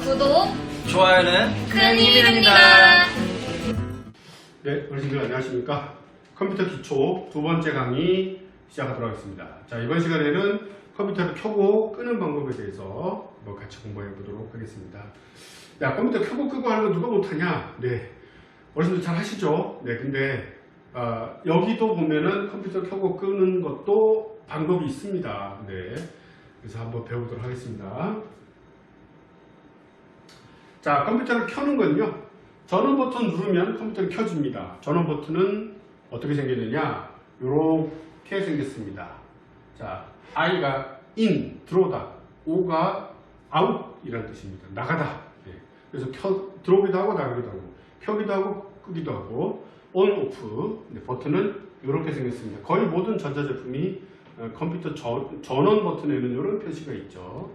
구독, 좋아요는 큰 힘이 됩니다. 네, 어르신들 안녕하십니까? 컴퓨터 기초 두 번째 강의 시작하도록 하겠습니다. 자, 이번 시간에는 컴퓨터를 켜고 끄는 방법에 대해서 한번 같이 공부해 보도록 하겠습니다. 야, 컴퓨터 켜고 끄고 하는 거 누가 못하냐? 네, 어르신들 잘 하시죠? 네, 근데 여기도 보면은 컴퓨터 켜고 끄는 것도 방법이 있습니다. 네, 그래서 한번 배워보도록 하겠습니다. 자, 컴퓨터를 켜는 건요, 전원 버튼 누르면 컴퓨터를 켜집니다. 전원 버튼은 어떻게 생겼느냐, 이렇게 생겼습니다. 자, I가 in, 들어오다, O가 out 이라는 뜻입니다. 나가다. 네. 그래서 들어오기도 하고 나가기도 하고, 켜기도 하고 끄기도 하고, on, off. 네, 버튼은 이렇게 생겼습니다. 거의 모든 전자제품이 컴퓨터 전원 버튼에는 이런 표시가 있죠.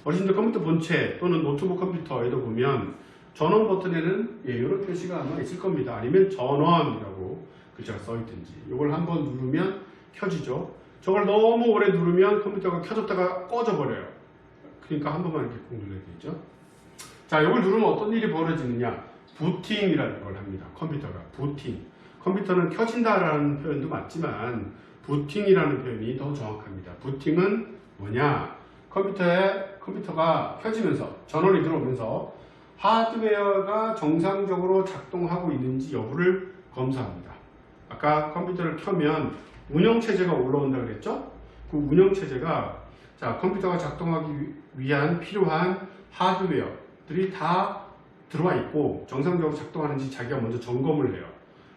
어르신들 컴퓨터 본체 또는 노트북 컴퓨터에도 보면 전원 버튼에는 이런 표시가 아마 있을 겁니다. 아니면 전원이라고 글자가 써 있든지. 이걸 한번 누르면 켜지죠. 저걸 너무 오래 누르면 컴퓨터가 켜졌다가 꺼져 버려요. 그러니까 한 번만 이렇게 꾹 눌러야 되죠. 자, 이걸 누르면 어떤 일이 벌어지느냐, 부팅이라는 걸 합니다. 컴퓨터가 부팅. 컴퓨터는 켜진다라는 표현도 맞지만 부팅이라는 표현이 더 정확합니다. 부팅은 뭐냐, 컴퓨터가 켜지면서 전원이 들어오면서 하드웨어가 정상적으로 작동하고 있는지 여부를 검사합니다. 아까 컴퓨터를 켜면 운영체제가 올라온다 그랬죠? 그 운영체제가, 자, 컴퓨터가 작동하기 위한 필요한 하드웨어들이 다 들어와 있고 정상적으로 작동하는지 자기가 먼저 점검을 해요.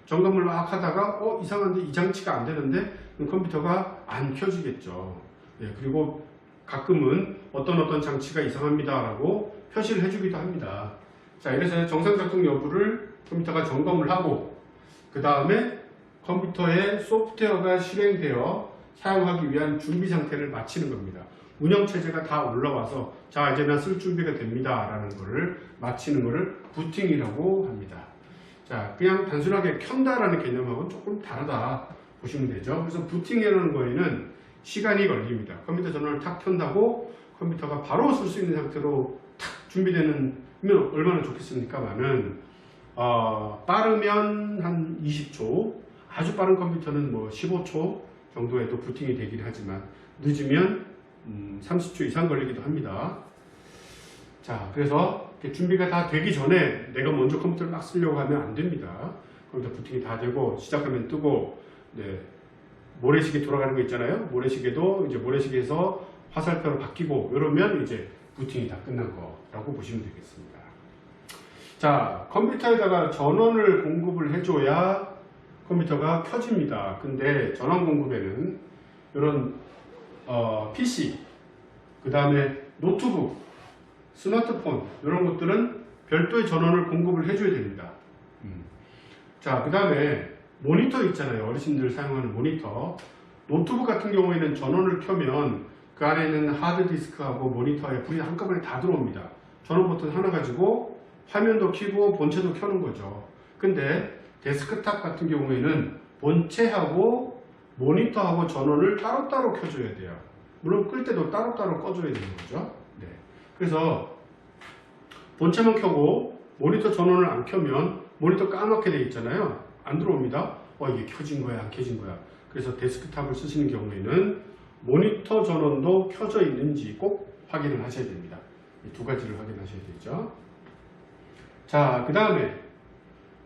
점검을 막 하다가 이상한데, 이 장치가 안 되는데, 그럼 컴퓨터가 안 켜지겠죠. 예, 그리고 가끔은 어떤 장치가 이상합니다 라고 표시를 해주기도 합니다. 자, 이래서 정상 작동 여부를 컴퓨터가 점검을 하고, 그 다음에 컴퓨터에 소프트웨어가 실행되어 사용하기 위한 준비 상태를 마치는 겁니다. 운영체제가 다 올라와서, 자, 이제 난 쓸 준비가 됩니다 라는 거를 마치는 거를 부팅이라고 합니다. 자, 그냥 단순하게 켠다라는 개념하고는 조금 다르다 보시면 되죠. 그래서 부팅이라는 거에는 시간이 걸립니다. 컴퓨터 전원을 탁 켠다고 컴퓨터가 바로 쓸 수 있는 상태로 탁 준비되면 얼마나 좋겠습니까만은, 빠르면 한 20초, 아주 빠른 컴퓨터는 뭐 15초 정도에도 부팅이 되긴 하지만 늦으면 30초 이상 걸리기도 합니다. 자, 그래서 준비가 다 되기 전에 내가 먼저 컴퓨터를 막 쓰려고 하면 안 됩니다. 컴퓨터 부팅이 다 되고 시작하면 뜨고, 네, 모래시계 돌아가는 거 있잖아요. 모래시계도 이제 모래시계에서 화살표로 바뀌고 이러면 이제 부팅이 다 끝난 거라고 보시면 되겠습니다. 자, 컴퓨터에다가 전원을 공급을 해줘야 컴퓨터가 켜집니다. 근데 전원 공급에는 이런 PC, 그 다음에 노트북, 스마트폰 이런 것들은 별도의 전원을 공급을 해줘야 됩니다. 자, 그 다음에 모니터 있잖아요. 어르신들 사용하는 모니터. 노트북 같은 경우에는 전원을 켜면 그 안에 있는 하드디스크하고 모니터에 불이 한꺼번에 다 들어옵니다. 전원 버튼 하나 가지고 화면도 켜고 본체도 켜는 거죠. 근데 데스크탑 같은 경우에는 본체하고 모니터하고 전원을 따로따로 켜줘야 돼요. 물론 끌 때도 따로따로 꺼줘야 되는 거죠. 네. 그래서 본체만 켜고 모니터 전원을 안 켜면 모니터 까맣게 돼 있잖아요. 안 들어옵니다. 이게 켜진 거야, 안 켜진 거야. 그래서 데스크탑을 쓰시는 경우에는 모니터 전원도 켜져 있는지 꼭 확인을 하셔야 됩니다. 이 두 가지를 확인하셔야 되죠. 자, 그 다음에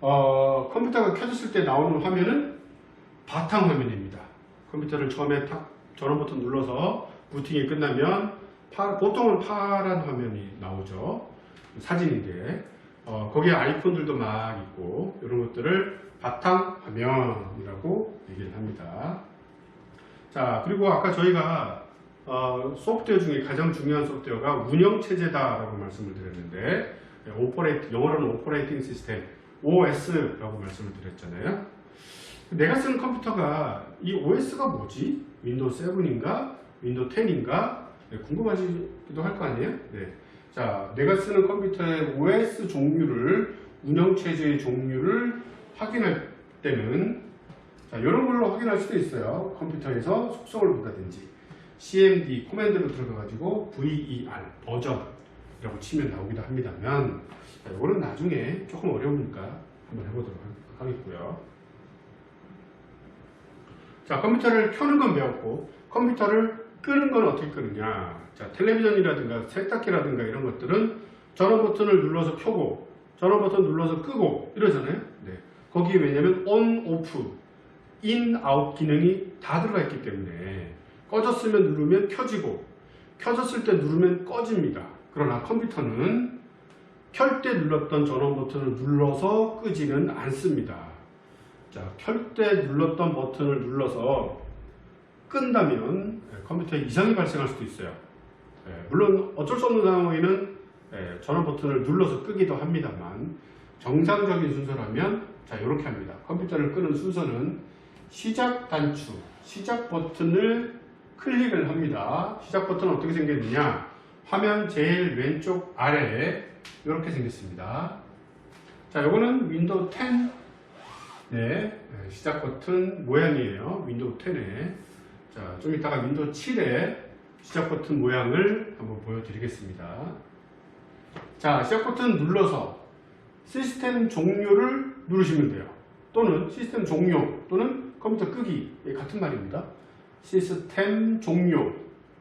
컴퓨터가 켜졌을 때 나오는 화면은 바탕화면입니다. 컴퓨터를 처음에 탁 전원 버튼 눌러서 부팅이 끝나면 보통은 파란 화면이 나오죠. 사진인데 거기에 아이콘들도 막 있고 이런 것들을 바탕화면이라고 얘기를 합니다. 자, 그리고 아까 저희가 소프트웨어 중에 가장 중요한 소프트웨어가 운영체제다라고 말씀을 드렸는데, 영어로는 오퍼레이팅 시스템, OS라고 말씀을 드렸잖아요. 내가 쓰는 컴퓨터가 이 OS가 뭐지? 윈도우 7인가? 윈도우 10인가? 네, 궁금하시기도 할 거 아니에요? 네. 자, 내가 쓰는 컴퓨터의 OS 종류를, 운영체제의 종류를 확인할 때는, 자, 이런 걸로 확인할 수도 있어요. 컴퓨터에서 속성을 본다든지, CMD 코맨드로 들어가가지고 VER 버전 이라고 치면 나오기도 합니다만, 자, 이거는 나중에 조금 어려우니까 한번 해보도록 하겠고요. 자, 컴퓨터를 켜는 건 배웠고, 컴퓨터를 끄는 건 어떻게 끄느냐. 자, 텔레비전이라든가 세탁기라든가 이런 것들은 전원 버튼을 눌러서 켜고, 전원 버튼 눌러서 끄고 이러잖아요. 네. 거기에 왜냐면 온, 오프, 인, 아웃 기능이 다 들어가 있기 때문에 꺼졌으면 누르면 켜지고, 켜졌을 때 누르면 꺼집니다. 그러나 컴퓨터는 켤 때 눌렀던 전원 버튼을 눌러서 끄지는 않습니다. 자, 켤 때 눌렀던 버튼을 눌러서 끈다면 컴퓨터에 이상이 발생할 수도 있어요. 물론 어쩔 수 없는 상황에는 전원 버튼을 눌러서 끄기도 합니다만, 정상적인 순서라면 자, 이렇게 합니다. 컴퓨터를 끄는 순서는 시작 단추, 시작 버튼을 클릭을 합니다. 시작 버튼은 어떻게 생겼느냐? 화면 제일 왼쪽 아래에 이렇게 생겼습니다. 자, 요거는 윈도우 10 시작 버튼 모양이에요. 윈도우 10에. 자, 좀 이따가 윈도우 7에 시작 버튼 모양을 한번 보여드리겠습니다. 자, 시작 버튼 눌러서 시스템 종료를 누르시면 돼요. 또는 시스템 종료 또는 컴퓨터 끄기, 같은 말입니다. 시스템 종료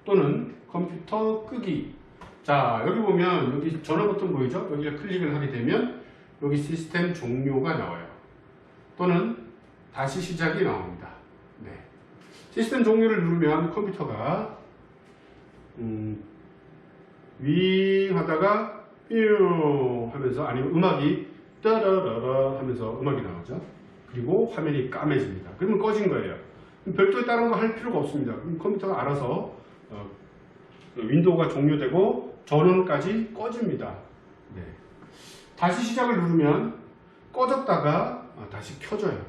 또는 컴퓨터 끄기. 자, 여기 보면 여기 전원 버튼 보이죠? 여기를 클릭을 하게 되면 여기 시스템 종료가 나와요. 또는 다시 시작이 나옵니다. 네. 시스템 종료를 누르면 컴퓨터가 윙 하다가 뾰 하면서, 아니면 음악이 따라라라 하면서 음악이 나오죠. 그리고 화면이 까매집니다. 그러면 꺼진 거예요. 별도의 다른 거 할 필요가 없습니다. 그럼 컴퓨터가 알아서 윈도우가 종료되고 전원까지 꺼집니다. 네. 다시 시작을 누르면 꺼졌다가 다시 켜져요.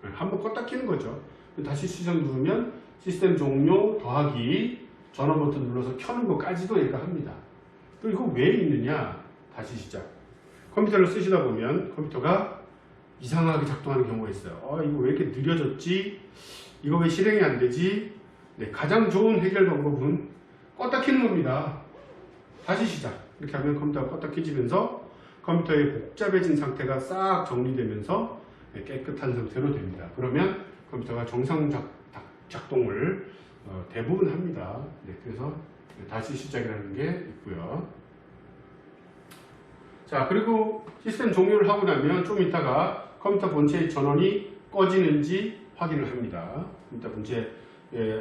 한번 껐다 켜는 거죠. 다시 시작 누르면 시스템 종료 더하기 전원 버튼 눌러서 켜는 것까지도 얘가 합니다. 그리고 이거 왜 있느냐? 다시 시작. 컴퓨터를 쓰시다 보면 컴퓨터가 이상하게 작동하는 경우가 있어요. 이거 왜 이렇게 느려졌지? 이거 왜 실행이 안 되지? 네, 가장 좋은 해결 방법은 껐다 켜는 겁니다. 다시 시작. 이렇게 하면 컴퓨터가 껐다 켜지면서 컴퓨터의 복잡해진 상태가 싹 정리되면서 깨끗한 상태로 됩니다. 그러면 컴퓨터가 정상 작동을 대부분 합니다. 네, 그래서 다시 시작이라는 게 있고요. 자, 그리고 시스템 종료를 하고 나면 좀 이따가 컴퓨터 본체의 전원이 꺼지는지 확인을 합니다. 컴퓨터 본체,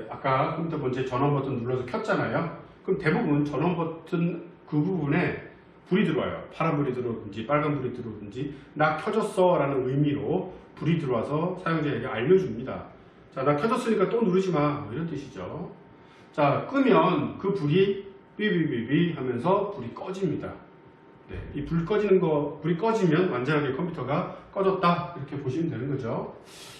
아까 컴퓨터 본체 전원 버튼 눌러서 켰잖아요. 그럼 대부분 전원 버튼 그 부분에 불이 들어와요. 파란 불이 들어오든지 빨간 불이 들어오든지 나 켜졌어 라는 의미로 불이 들어와서 사용자에게 알려줍니다. 자, 나 켜졌으니까 또 누르지 마, 이런 뜻이죠. 자, 끄면 그 불이 삐비비비 하면서 불이 꺼집니다. 네, 이 불 꺼지는 거, 불이 꺼지면 완전하게 컴퓨터가 꺼졌다, 이렇게 보시면 되는 거죠.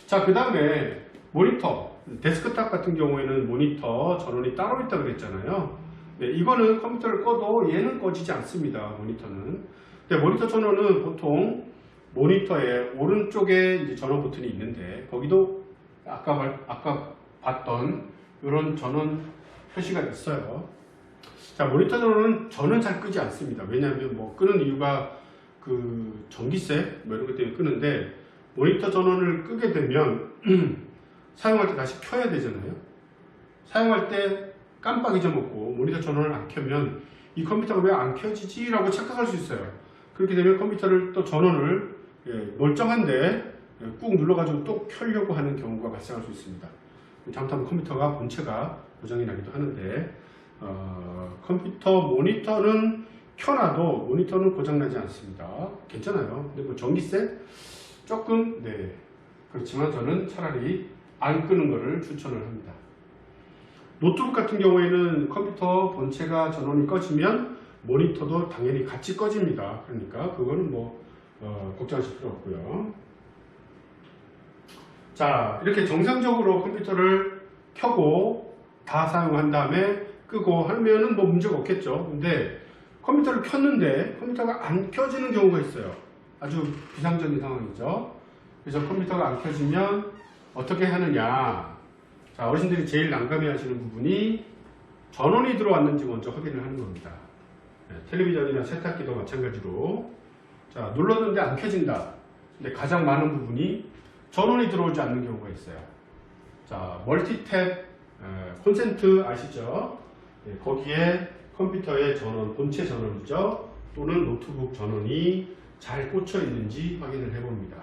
자, 그 다음에 모니터, 데스크탑 같은 경우에는 모니터 전원이 따로 있다고 그랬잖아요. 네, 이거는 컴퓨터를 꺼도 얘는 꺼지지 않습니다. 모니터는. 근데 모니터 전원은 보통 모니터의 오른쪽에 이제 전원 버튼이 있는데, 거기도 아까 봤던 이런 전원 표시가 있어요. 자, 모니터 전원은 저는 잘 끄지 않습니다. 왜냐하면 뭐 끄는 이유가 그 전기세 뭐 이런 것 때문에 끄는데, 모니터 전원을 끄게 되면 사용할 때 다시 켜야 되잖아요. 사용할 때 깜빡 잊어먹고 모니터 전원을 안 켜면 이 컴퓨터가 왜 안 켜지지? 라고 착각할 수 있어요. 그렇게 되면 컴퓨터를 또 전원을 멀쩡한데 꾹 눌러가지고 또 켜려고 하는 경우가 발생할 수 있습니다. 잘못하면 컴퓨터가 본체가 고장이 나기도 하는데, 컴퓨터 모니터는 켜놔도 모니터는 고장나지 않습니다. 괜찮아요. 근데 뭐 전기세? 조금, 네. 그렇지만 저는 차라리 안 끄는 거를 추천을 합니다. 노트북 같은 경우에는 컴퓨터 본체가 전원이 꺼지면 모니터도 당연히 같이 꺼집니다. 그러니까 그거는 뭐 걱정하실 필요 없고요. 자, 이렇게 정상적으로 컴퓨터를 켜고 다 사용한 다음에 끄고 하면은 뭐 문제가 없겠죠. 근데 컴퓨터를 켰는데 컴퓨터가 안 켜지는 경우가 있어요. 아주 비상적인 상황이죠. 그래서 컴퓨터가 안 켜지면 어떻게 하느냐. 자, 어르신들이 제일 난감해 하시는 부분이 전원이 들어왔는지 먼저 확인을 하는 겁니다. 텔레비전이나 세탁기도 마찬가지로 자 눌렀는데 안 켜진다. 근데 가장 많은 부분이 전원이 들어오지 않는 경우가 있어요. 자 멀티탭 콘센트 아시죠? 거기에 컴퓨터의 전원, 본체 전원이죠. 또는 노트북 전원이 잘 꽂혀 있는지 확인을 해봅니다.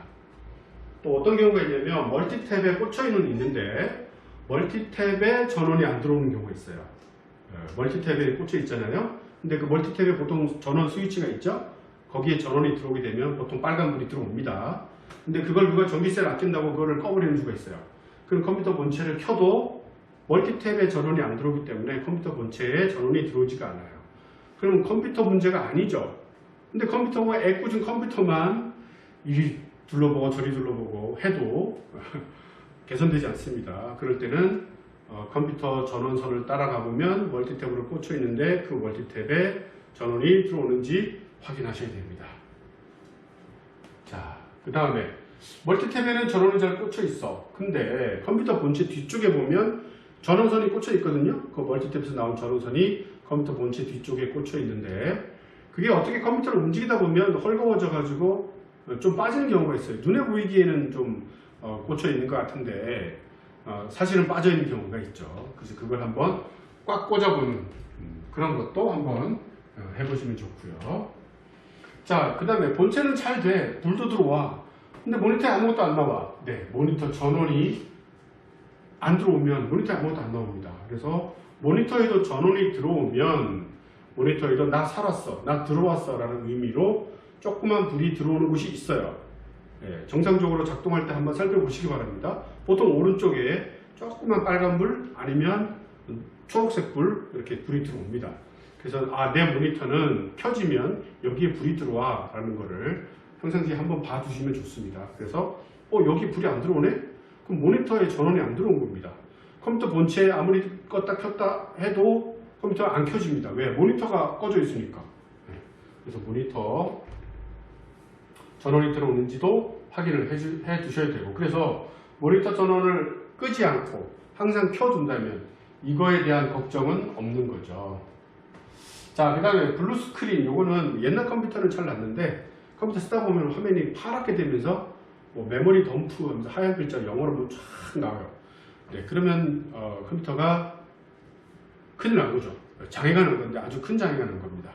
또 어떤 경우가 있냐면 멀티탭에 꽂혀 있는데 멀티탭에 전원이 안 들어오는 경우가 있어요. 멀티탭에 꽂혀 있잖아요. 근데 그 멀티탭에 보통 전원 스위치가 있죠. 거기에 전원이 들어오게 되면 보통 빨간불이 들어옵니다. 근데 그걸 누가 전기세를 아낀다고 그거를 꺼버리는 수가 있어요. 그럼 컴퓨터 본체를 켜도 멀티탭에 전원이 안 들어오기 때문에 컴퓨터 본체에 전원이 들어오지가 않아요. 그럼 컴퓨터 문제가 아니죠. 근데 컴퓨터가 애꿎은 컴퓨터만 이리 둘러보고 저리 둘러보고 해도 개선되지 않습니다. 그럴 때는 컴퓨터 전원선을 따라가 보면 멀티탭으로 꽂혀 있는데 그 멀티탭에 전원이 들어오는지 확인하셔야 됩니다. 자, 그 다음에 멀티탭에는 전원이 잘 꽂혀 있어. 근데 컴퓨터 본체 뒤쪽에 보면 전원선이 꽂혀 있거든요. 그 멀티탭에서 나온 전원선이 컴퓨터 본체 뒤쪽에 꽂혀 있는데 그게 어떻게 컴퓨터를 움직이다 보면 헐거워져 가지고 좀 빠지는 경우가 있어요. 눈에 보이기에는 좀 꽂혀 있는 것 같은데 사실은 빠져 있는 경우가 있죠. 그래서 그걸 한번 꽉 꽂아보는 그런 것도 한번 해보시면 좋고요. 자, 그 다음에 본체는 잘 돼. 불도 들어와. 근데 모니터에 아무것도 안 나와. 네, 모니터 전원이 안 들어오면 모니터에 아무것도 안 나옵니다. 그래서 모니터에도 전원이 들어오면 모니터에도 나 살았어, 나 들어왔어 라는 의미로 조그만 불이 들어오는 곳이 있어요. 네, 정상적으로 작동할 때 한번 살펴보시기 바랍니다. 보통 오른쪽에 조그만 빨간불 아니면 초록색 불 이렇게 불이 들어옵니다. 그래서 내 모니터는 켜지면 여기에 불이 들어와 라는 거를 평상시에 한번 봐두시면 좋습니다. 그래서 여기 불이 안 들어오네? 그럼 모니터에 전원이 안 들어온 겁니다. 컴퓨터 본체에 아무리 껐다 켰다 해도 컴퓨터가 안 켜집니다. 왜? 모니터가 꺼져 있으니까. 그래서 모니터 전원이 들어오는지도 확인을 해 두셔야 되고, 그래서 모니터 전원을 끄지 않고 항상 켜둔다면 이거에 대한 걱정은 없는 거죠. 자, 그 다음에 블루 스크린, 요거는 옛날 컴퓨터는 잘 났는데 컴퓨터 쓰다 보면 화면이 파랗게 되면서 메모리 덤프 하면서 하얀 글자 영어로 쫙 나와요. 네, 그러면 컴퓨터가 큰일 난 거죠. 장애가 난 건데 아주 큰 장애가 난 겁니다.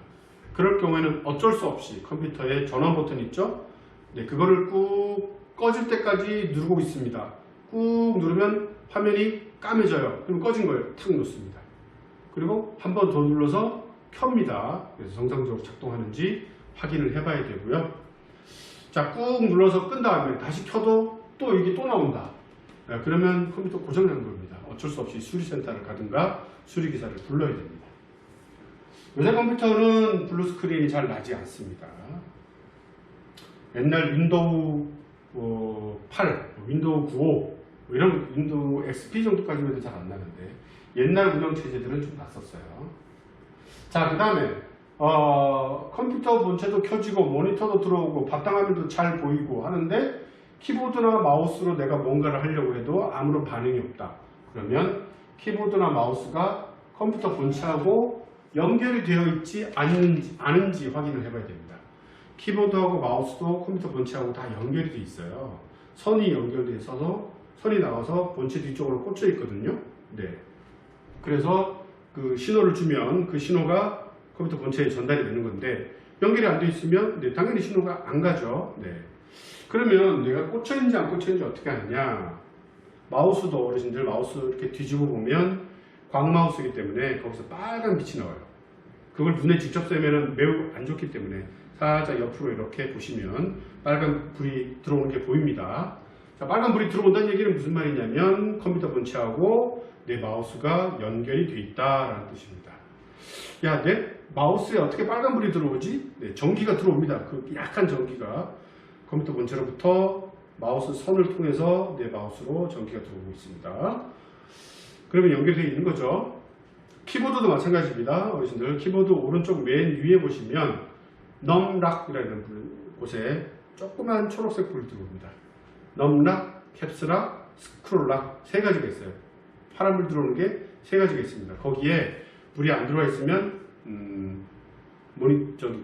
그럴 경우에는 어쩔 수 없이 컴퓨터에 전원 버튼 있죠? 네, 그거를 꾹 꺼질 때까지 누르고 있습니다. 꾹 누르면 화면이 까매져요. 그럼 꺼진 거예요. 탁 놓습니다. 그리고 한 번 더 눌러서 켭니다. 그래서 정상적으로 작동하는지 확인을 해봐야 되고요. 자, 꾹 눌러서 끈 다음에 다시 켜도 또 이게 또 나온다. 그러면 컴퓨터 고장난 겁니다. 어쩔 수 없이 수리센터를 가든가 수리기사를 불러야 됩니다. 요새 컴퓨터는 블루 스크린이 잘 나지 않습니다. 옛날 윈도우 8, 윈도우 95 이런 윈도우 XP 정도까지만 해도 잘 안 나는데 옛날 운영체제들은 좀 났었어요. 자, 그 다음에 컴퓨터 본체도 켜지고 모니터도 들어오고 바탕화면도 잘 보이고 하는데 키보드나 마우스로 내가 뭔가를 하려고 해도 아무런 반응이 없다. 그러면 키보드나 마우스가 컴퓨터 본체하고 연결이 되어 있지 않은지 확인을 해봐야 됩니다. 키보드하고 마우스도 컴퓨터 본체하고 다 연결이 되어 있어요. 선이 연결되어 있어서 선이 나와서 본체 뒤쪽으로 꽂혀 있거든요. 네. 그래서 그 신호를 주면 그 신호가 컴퓨터 본체에 전달이 되는 건데 연결이 안 되어 있으면 당연히 신호가 안 가죠. 네. 그러면 내가 꽂혀 있는지 안 꽂혀 있는지 어떻게 아느냐? 마우스도 어르신들 마우스 이렇게 뒤집어 보면 광마우스이기 때문에 거기서 빨간 빛이 나와요. 그걸 눈에 직접 쐬면 매우 안 좋기 때문에 살짝 옆으로 이렇게 보시면 빨간 불이 들어오는 게 보입니다. 자, 빨간 불이 들어온다는 얘기는 무슨 말이냐면 컴퓨터 본체하고 내 마우스가 연결이 되어 있다라는 뜻입니다. 야, 내 마우스에 어떻게 빨간 불이 들어오지? 네, 전기가 들어옵니다. 그 약한 전기가 컴퓨터 본체로부터 마우스 선을 통해서 내 마우스로 전기가 들어오고 있습니다. 그러면 연결되어 있는 거죠. 키보드도 마찬가지입니다. 어르신들 키보드 오른쪽 맨 위에 보시면 넘락이라는 곳에 조그만 초록색 불이 들어옵니다. 넘락, 캡스락, 스크롤락 세 가지가 있어요. 파란불 들어오는 게 세 가지가 있습니다. 거기에 불이 안 들어와 있으면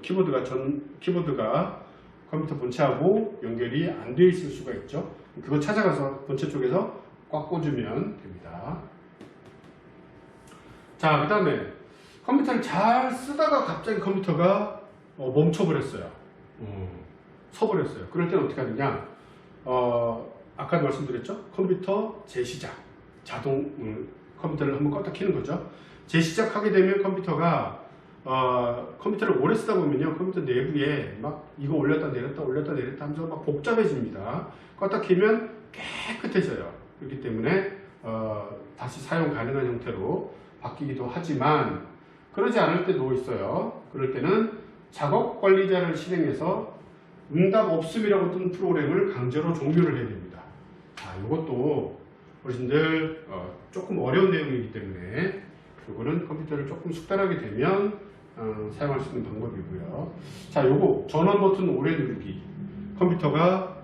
키보드가 컴퓨터 본체하고 연결이 안 되어 있을 수가 있죠. 그거 찾아가서 본체 쪽에서 꽉 꽂으면 됩니다. 자, 그 다음에 컴퓨터를 잘 쓰다가 갑자기 컴퓨터가 멈춰버렸어요. 서버렸어요. 그럴 때는 어떻게 하느냐? 아까도 말씀드렸죠? 컴퓨터 재시작. 컴퓨터를 한번 껐다 켜는 거죠. 재시작하게 되면 컴퓨터를 오래 쓰다 보면요, 컴퓨터 내부에 막 이거 올렸다 내렸다 하면서 막 복잡해집니다. 껐다 켜면 깨끗해져요. 그렇기 때문에 다시 사용 가능한 형태로 바뀌기도 하지만 그러지 않을 때도 있어요. 그럴 때는 작업 관리자를 실행해서 응답 없음이라고 뜬 프로그램을 강제로 종료를 해야 됩니다. 이것도 어르신들 조금 어려운 내용이기 때문에 이거는 컴퓨터를 조금 숙달하게 되면 사용할 수 있는 방법이고요. 자, 요거 전원 버튼 오래 누르기. 컴퓨터가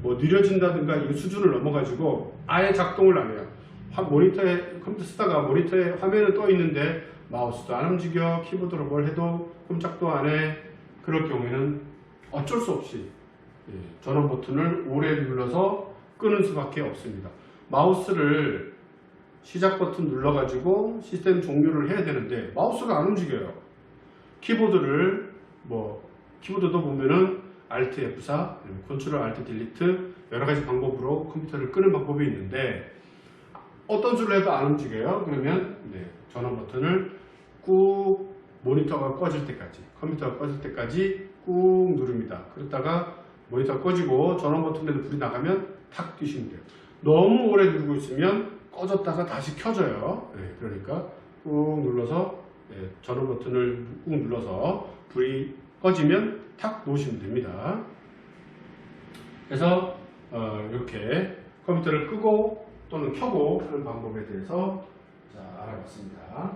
뭐 느려진다든가 이 수준을 넘어가지고 아예 작동을 안 해요. 컴퓨터 쓰다가 모니터에 화면은 떠 있는데 마우스도 안 움직여, 키보드로 뭘 해도 꼼짝도 안 해. 그럴 경우에는 어쩔 수 없이 전원 버튼을 오래 눌러서 끄는 수밖에 없습니다. 마우스를 시작 버튼 눌러가지고 시스템 종료를 해야 되는데 마우스가 안 움직여요. 키보드도 보면은 Alt F4, Ctrl Alt Delete 여러 가지 방법으로 컴퓨터를 끄는 방법이 있는데 어떤 수를 해도 안 움직여요. 그러면 전원 버튼을 꾹 모니터가 꺼질 때까지, 컴퓨터가 꺼질 때까지 꾹 누릅니다. 그러다가 모니터가 꺼지고 전원 버튼에도 불이 나가면 탁 뛰시면 돼요. 너무 오래 누르고 있으면 꺼졌다가 다시 켜져요. 그러니까 꾹 눌러서 전원 버튼을 꾹 눌러서 불이 꺼지면 탁 놓으시면 됩니다. 그래서 이렇게 컴퓨터를 끄고 또는 켜고 하는 방법에 대해서 알아봤습니다.